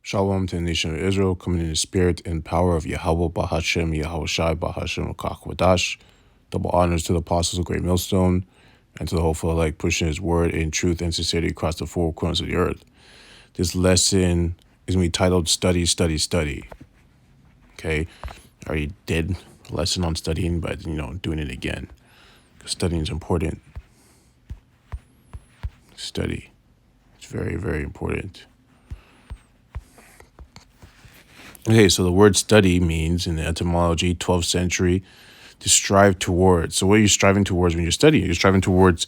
Shalom to the nation of Israel, coming in the spirit and power of Yahweh Bahashem, Yahweh Shai Bahashem Kakwadash. Double honors to the apostles of Great Millstone and to the hopeful elect, pushing his word in truth and sincerity across the four corners of the earth. This lesson is going to be titled Study, Study, Study. Okay, I already did a lesson on studying, but doing it again. Because studying is important. Study. It's very, very important. Okay, so the word study means in the etymology, 12th century, to strive towards. So what are you striving towards when you're studying? You're striving towards,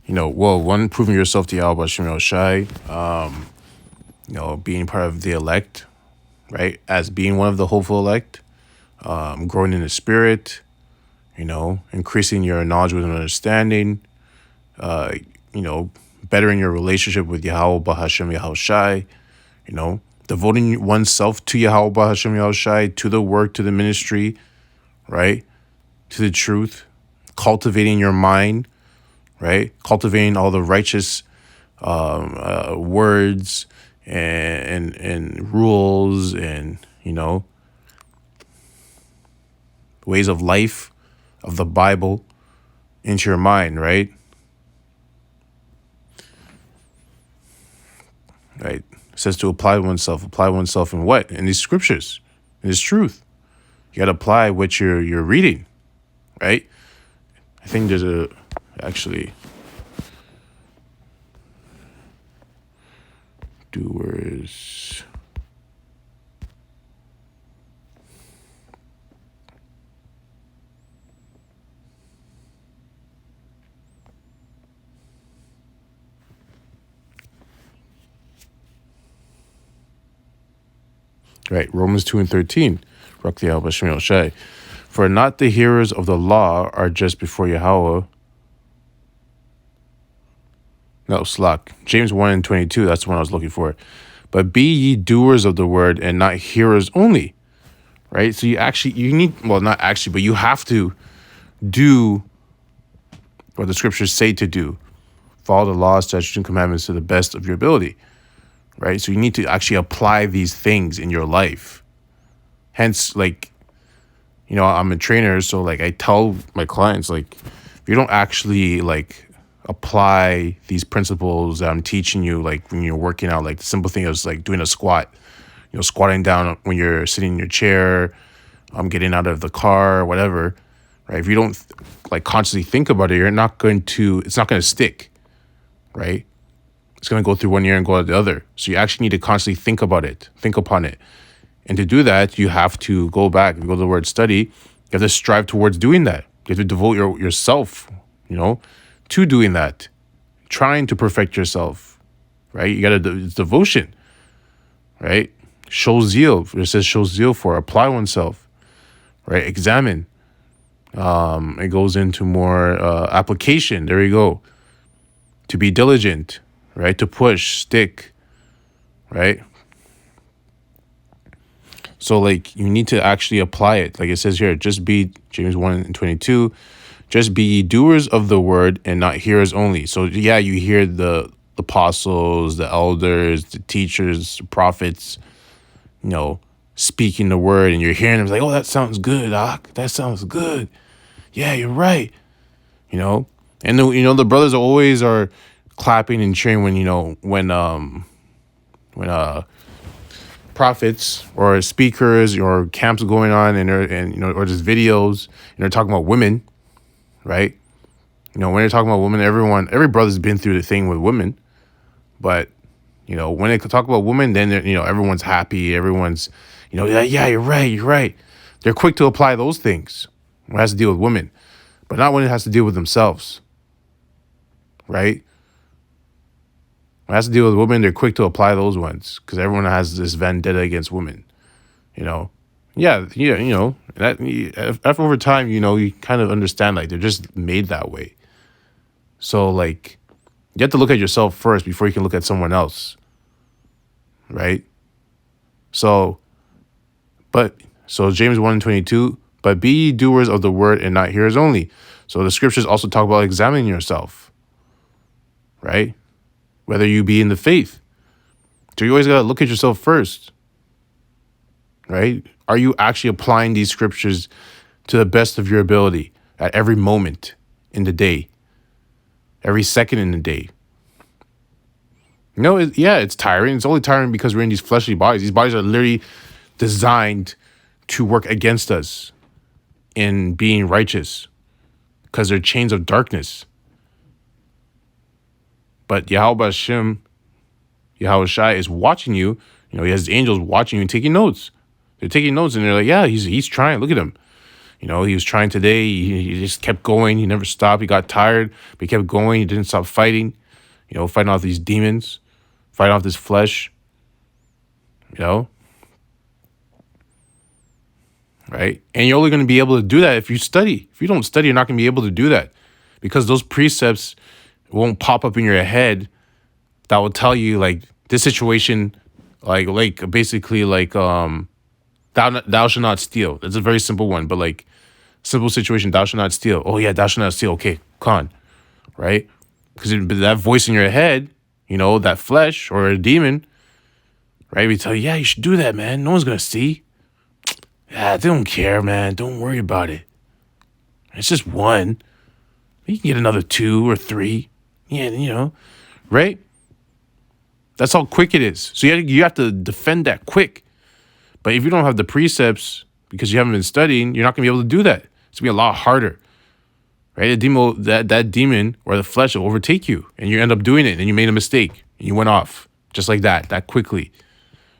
one, proving yourself to Yahweh Shem Shai, being part of the elect, right? As being one of the hopeful elect, growing in the spirit, increasing your knowledge with understanding, bettering your relationship with Yahweh Bahashem Yahweh Shai, devoting oneself to Yahweh Bahashem Yahweh Shai, to the work, to the ministry, right? To the truth, cultivating your mind, right? Cultivating all the righteous words and rules and, ways of life of the Bible into your mind, right? Right. It says to apply oneself in what? In these scriptures, in this truth. You got to apply what you're reading, right? I think there's doers. Right, Romans 2:13. For not the hearers of the law are just before Yahweh. No, slack. James 1:22, that's the one I was looking for. But be ye doers of the word and not hearers only. Right? So you have to do what the scriptures say to do. Follow the laws, statutes, and commandments to the best of your ability. Right? So you need to actually apply these things in your life. Hence, I'm a trainer, so I tell my clients, if you don't actually apply these principles that I'm teaching you, when you're working out, the simple thing is doing a squat, squatting down when you're sitting in your chair, getting out of the car, whatever, right? If you don't consciously think about it, it's not going to stick, right? It's going to go through one ear and go out the other. So you actually need to constantly think upon it. And to do that, you have to go back. If you go to the word study, you have to strive towards doing that. You have to devote yourself, to doing that, trying to perfect yourself, right? You got to, it's devotion, right? Show zeal. It says show zeal for, apply oneself, right? Examine. It goes into more application. There you go. To be diligent, right? To push, stick, right? So you need to actually apply it. Like it says here, just be, James 1:22, just be ye doers of the word and not hearers only. So yeah, you hear the apostles, the elders, the teachers, the prophets, speaking the word, and you're hearing them oh, that sounds good, Doc. That sounds good. Yeah, you're right. And the brothers always are clapping and cheering when prophets or speakers or camps going on or just videos and they're talking about women, right? When they're talking about women, every brother's been through the thing with women, but when they talk about women, then everyone's happy, everyone's yeah, you're right. They're quick to apply those things when it has to deal with women, but not when it has to deal with themselves, right? When it has to deal with women, they're quick to apply those ones because everyone has this vendetta against women, Yeah, that after over time, you kind of understand they're just made that way. So you have to look at yourself first before you can look at someone else, right? So James 1:22, but be ye doers of the word and not hearers only. So the scriptures also talk about examining yourself, right? Whether you be in the faith. So you always got to look at yourself first. right? Are you actually applying these scriptures to the best of your ability at every moment in the day, every second in the day? No, it's tiring. It's only tiring because we're in these fleshly bodies. These bodies are literally designed to work against us in being righteous because they're chains of darkness. But Yahweh Hashem, Yahweh Shai is watching you. You know, he has angels watching you and taking notes. They're taking notes and they're like, yeah, he's trying. Look at him. You know, he was trying today. He just kept going. He never stopped. He got tired, but he kept going. He didn't stop fighting, you know, fighting off these demons, fighting off this flesh, you know, right? And you're only going to be able to do that if you study. If you don't study, you're not going to be able to do that because those precepts won't pop up in your head that will tell you like this situation, like basically like thou shalt not steal. It's a very simple one, but like simple situation, thou shalt not steal. Oh yeah, thou shalt not steal. Okay, con, right? Because that voice in your head, you know, that flesh or a demon, right? We tell you, yeah, you should do that, man. No one's gonna see. Yeah, they don't care, man. Don't worry about it. It's just one. You can get another 2 or 3. Yeah, you know, right? That's how quick it is. So you have to defend that quick. But if you don't have the precepts because you haven't been studying, you're not going to be able to do that. It's going to be a lot harder, right? That demon or the flesh will overtake you and you end up doing it and you made a mistake and you went off just like that quickly.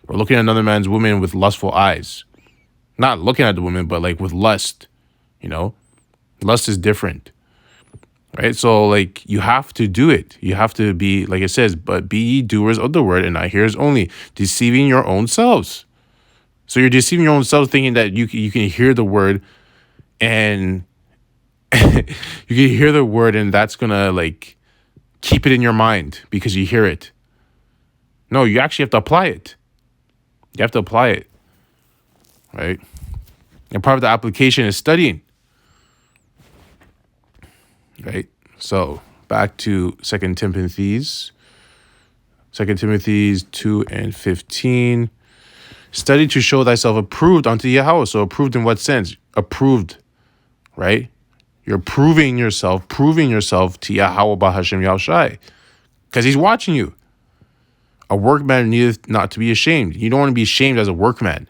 Or looking at another man's woman with lustful eyes. Not looking at the woman, but like with lust, you know? Lust is different. Right? So, like, you have to do it. You have to be, like it says, but be ye doers of the word and not hearers only, deceiving your own selves. So you're deceiving your own selves thinking that you can hear the word and you can hear the word and that's going to, like, keep it in your mind because you hear it. No, you actually have to apply it. You have to apply it. Right? And part of the application is studying. Right? So back to 2 Timothy's 2:15. Study to show thyself approved unto Yahweh. So approved in what sense? Approved, right? You're proving yourself to Yahweh Bahashem Yahushai. Because he's watching you. A workman needeth not to be ashamed. You don't want to be ashamed as a workman.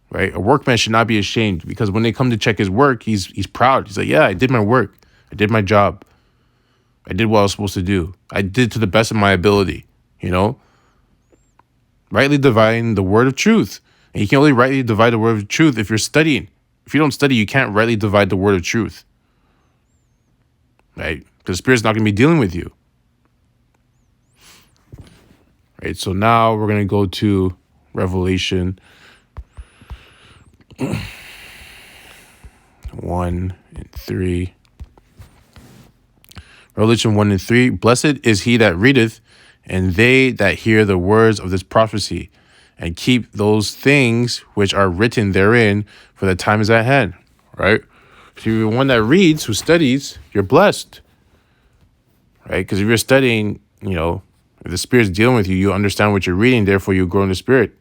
Right? A workman should not be ashamed because when they come to check his work, he's proud. He's like, yeah, I did my work. I did my job. I did what I was supposed to do. I did to the best of my ability, you know? Rightly dividing the word of truth. And you can only rightly divide the word of truth if you're studying. If you don't study, you can't rightly divide the word of truth. Right? Because the Spirit's not going to be dealing with you. Right? So now we're going to go to Revelation 1:3. Revelation 1:3. Blessed is he that readeth, and they that hear the words of this prophecy, and keep those things which are written therein, for the time is at hand. Right? If you're one that reads, who studies, you're blessed. Right? Because if you're studying, you know, if the Spirit's dealing with you, you understand what you're reading, therefore you grow in the Spirit.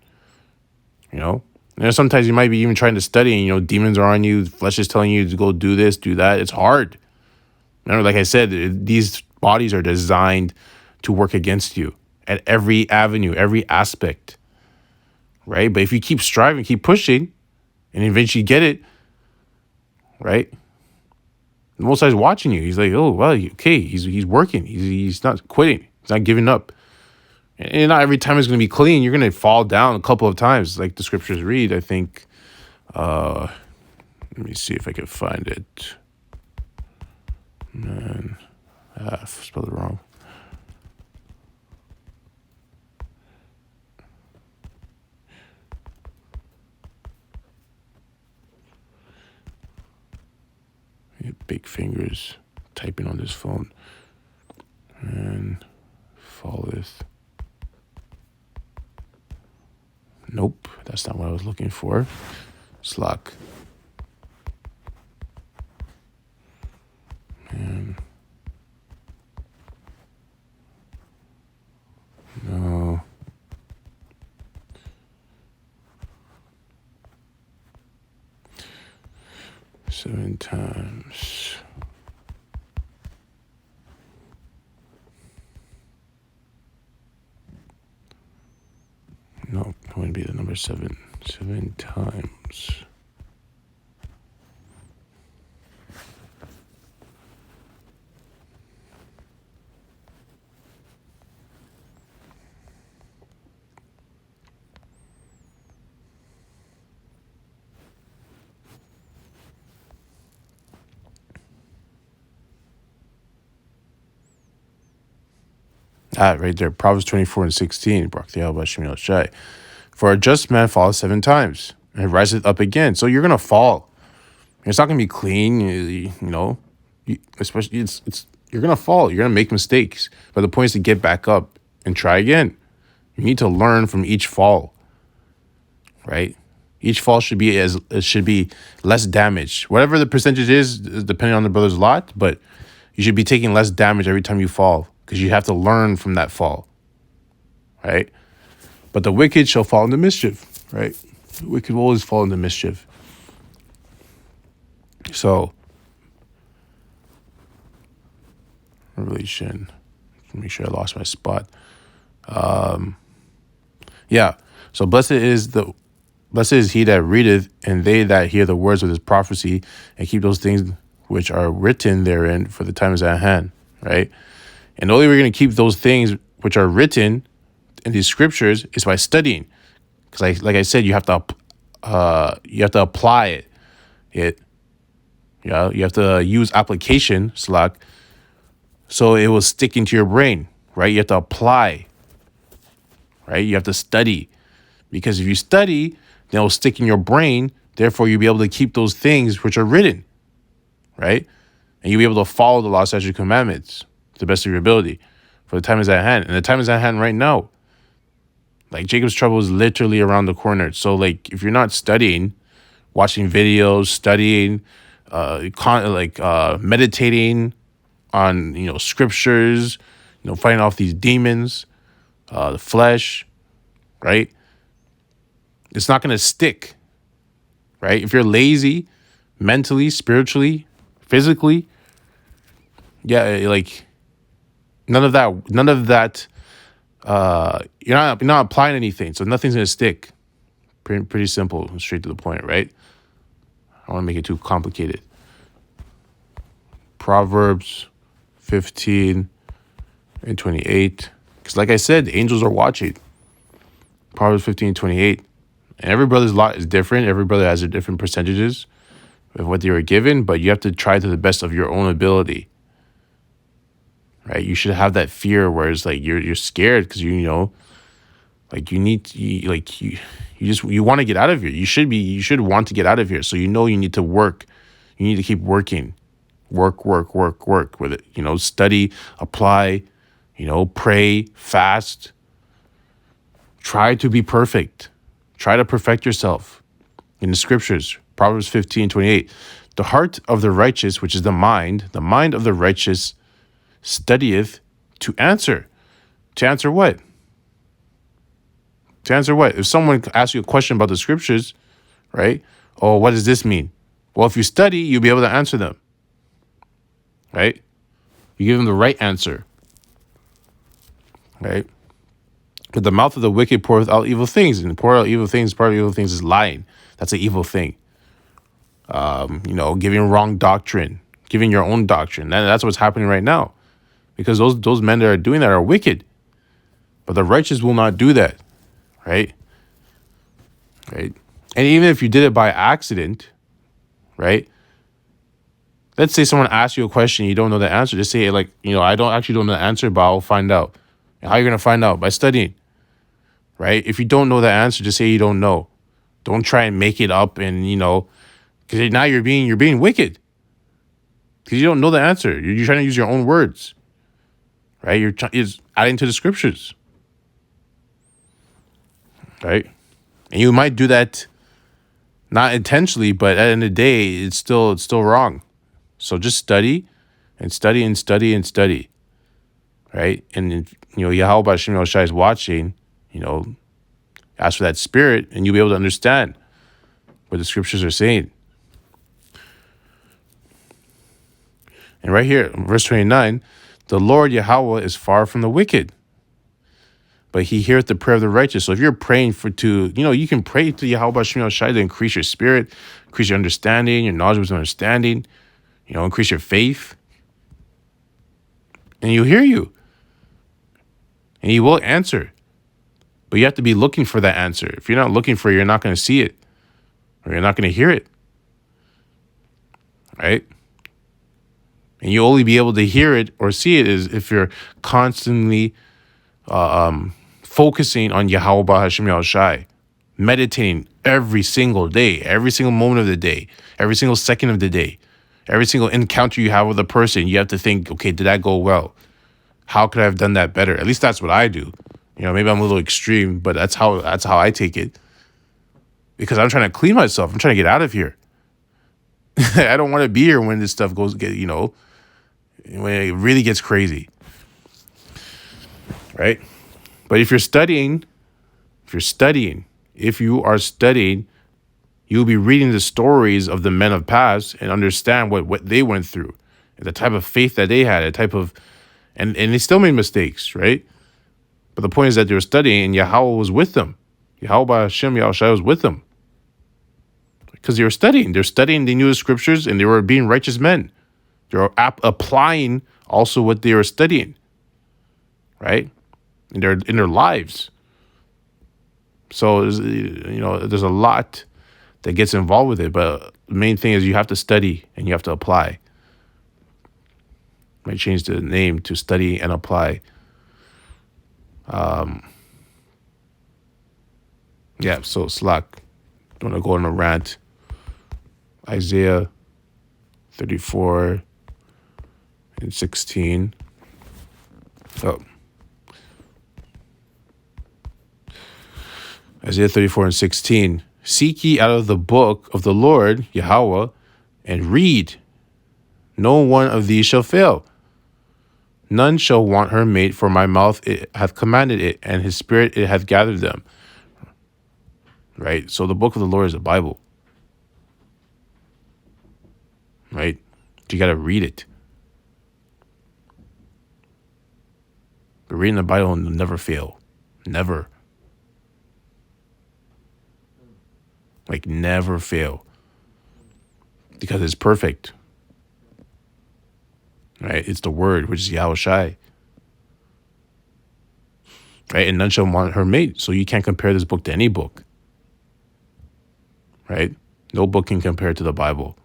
You know? And sometimes you might be even trying to study and, you know, demons are on you, flesh is telling you to go do this, do that. It's hard. Remember, like I said, these bodies are designed to work against you at every avenue, every aspect, right? But if you keep striving, keep pushing, and eventually get it, right? The Most High is watching you. He's like, oh, well, okay, he's working. He's not quitting. He's not giving up. And not every time it's going to be clean. You're going to fall down a couple of times, like the scriptures read. I think, let me see if I can find it. Man, I spelled it wrong. Big fingers typing on this phone. And falleth. Nope, that's not what I was looking for. Slack. And no. 7 times. No, it wouldn't be the number 7. 7 times. Right there. Proverbs 24:16. For a just man falls 7 times and riseth up again. So you're gonna fall. It's not gonna be clean. Especially it's you're gonna fall. You're gonna make mistakes. But the point is to get back up and try again. You need to learn from each fall. Right? Each fall should be less damage. Whatever the percentage is depending on the brother's lot, but you should be taking less damage every time you fall because you have to learn from that fall. Right? But the wicked shall fall into mischief, right? The wicked will always fall into mischief. So, Revelation. Make sure I lost my spot. Yeah. So blessed is he that readeth, and they that hear the words of this prophecy, and keep those things which are written therein, for the time is at hand. Right? And the only way we're going to keep those things which are written in these scriptures is by studying, because like I said, you have to apply it. You have to use application, Slack, so it will stick into your brain, right? You have to apply, right? You have to study, because if you study, then it will stick in your brain. Therefore, you'll be able to keep those things which are written, right? And you'll be able to follow the law, statutes, commandments to the best of your ability. For the time is at hand, and the time is at hand right now. Like, Jacob's trouble is literally around the corner. So, like, if you're not studying, watching videos, studying, meditating on, scriptures, fighting off these demons, the flesh, right? It's not going to stick, right? If you're lazy, mentally, spiritually, physically, yeah, like, none of that. You're not applying anything, so nothing's gonna stick. Pretty simple, straight to the point, right? I don't want to make it too complicated. Proverbs 15:28, because like I said, the angels are watching. Proverbs 15:28, and every brother's lot is different. Every brother has their different percentages of what they were given, but you have to try to the best of your own ability. Right? You should have that fear where it's like you're scared because you want to get out of here. You should want to get out of here. So you need to work. You need to keep working. Work with it. Study, apply, pray, fast. Try to be perfect. Try to perfect yourself. In the scriptures, Proverbs 15:28, the heart of the righteous, which is the mind of the righteous, studieth to answer. To answer what? To answer what? If someone asks you a question about the scriptures, right? Oh, what does this mean? Well, if you study, you'll be able to answer them. Right? You give them the right answer. Right? But the mouth of the wicked poureth out evil things. And pour out evil things, part of evil things is lying. That's an evil thing. Giving wrong doctrine, giving your own doctrine. That's what's happening right now. Because those men that are doing that are wicked. But the righteous will not do that. Right? Right? And even if you did it by accident, right? Let's say someone asks you a question, you don't know the answer. Just say, I don't know the answer, but I'll find out. How are you going to find out? By studying. Right? If you don't know the answer, just say you don't know. Don't try and make it up and, because now you're being wicked. Because you don't know the answer. You're trying to use your own words. Right? You're adding to the scriptures. Right? And you might do that not intentionally, but at the end of the day, it's still wrong. So just study and study and study and study. Right? And Yahweh Shem Shai is watching, ask for that spirit, and you'll be able to understand what the scriptures are saying. And right here, verse 29, the Lord Yahweh is far from the wicked, but he heareth the prayer of the righteous. So if you're praying you can pray to Yahweh Shem Shai to increase your spirit, increase your understanding, your knowledge of understanding, increase your faith. And he'll hear you. And he will answer. But you have to be looking for that answer. If you're not looking for it, you're not going to see it. Or you're not going to hear it. Right? And you'll only be able to hear it or see it is if you're constantly focusing on Yahweh Hashem Yahushai, meditating every single day, every single moment of the day, every single second of the day, every single encounter you have with a person. You have to think, okay, did that go well? How could I have done that better? At least that's what I do. Maybe I'm a little extreme, but that's how I take it. Because I'm trying to clean myself. I'm trying to get out of here. I don't want to be here when this stuff when it really gets crazy. Right? But if you are studying, you'll be reading the stories of the men of past and understand what they went through, and the type of faith that they had, and they still made mistakes, right? But the point is that they were studying, and Yahweh was with them. Yahweh Hashem Yahushua was with them. Because they were studying. They're studying, they knew the scriptures, and they were being righteous men. They were applying also what they were studying, right? In their lives. So there's a lot that gets involved with it, but the main thing is you have to study and you have to apply. Might change the name to study and apply. So Slack. Don't want to go on a rant. Isaiah 34 and 16. Oh. Isaiah 34 and 16. Seek ye out of the book of the Lord, Yahweh, and read. No one of these shall fail. None shall want her mate, for my mouth it hath commanded it, and his spirit it hath gathered them. Right? So the book of the Lord is the Bible. Right? You got to read it. But reading the Bible will never fail. Never. Never fail. Because it's perfect. Right? It's the word, which is Yahushai. Right? And none shall want her mate. So you can't compare this book to any book. Right? No book can compare to the Bible.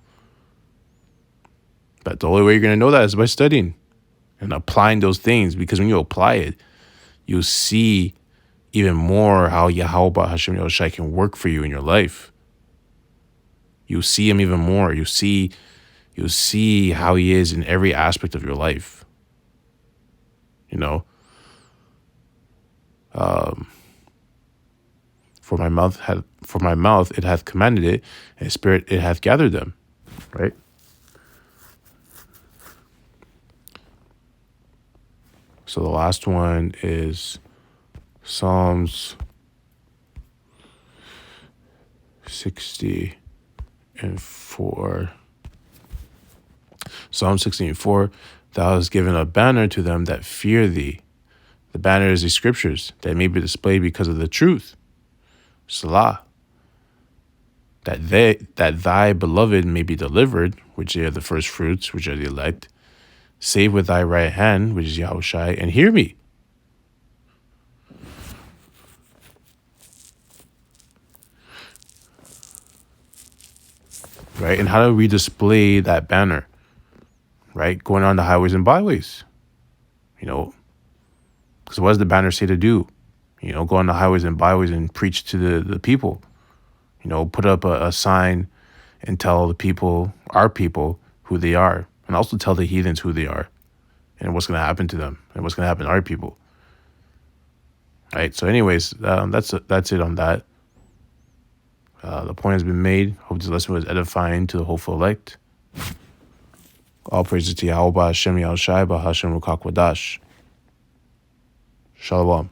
But the only way you're going to know that is by studying and applying those things. Because when you apply it, you'll see even more how Yahweh Hashem Yahushai can work for you in your life. You'll see him even more. You'll see how he is in every aspect of your life. For my mouth it hath commanded it, and his spirit it hath gathered them. Right? So the last one is Psalms 60 and 4. Psalm 16:4. Thou hast given a banner to them that fear thee. The banner is the scriptures that may be displayed because of the truth. Salah. That thy beloved may be delivered, which are the first fruits, which are the elect. Save with thy right hand, which is Yahushai, and hear me. Right? And how do we display that banner? Right? Going on the highways and byways. Because what does the banner say to do? Go on the highways and byways and preach to the people. Put up a sign and tell the people, our people, who they are. And also tell the heathens who they are. And what's going to happen to them. And what's going to happen to our people. Right? So anyways, that's it on that. The point has been made. Hope this lesson was edifying to the hopeful elect. All praises to Yahweh, Hashem Yahushai, Bahashem Rukak Wadash. Shalom.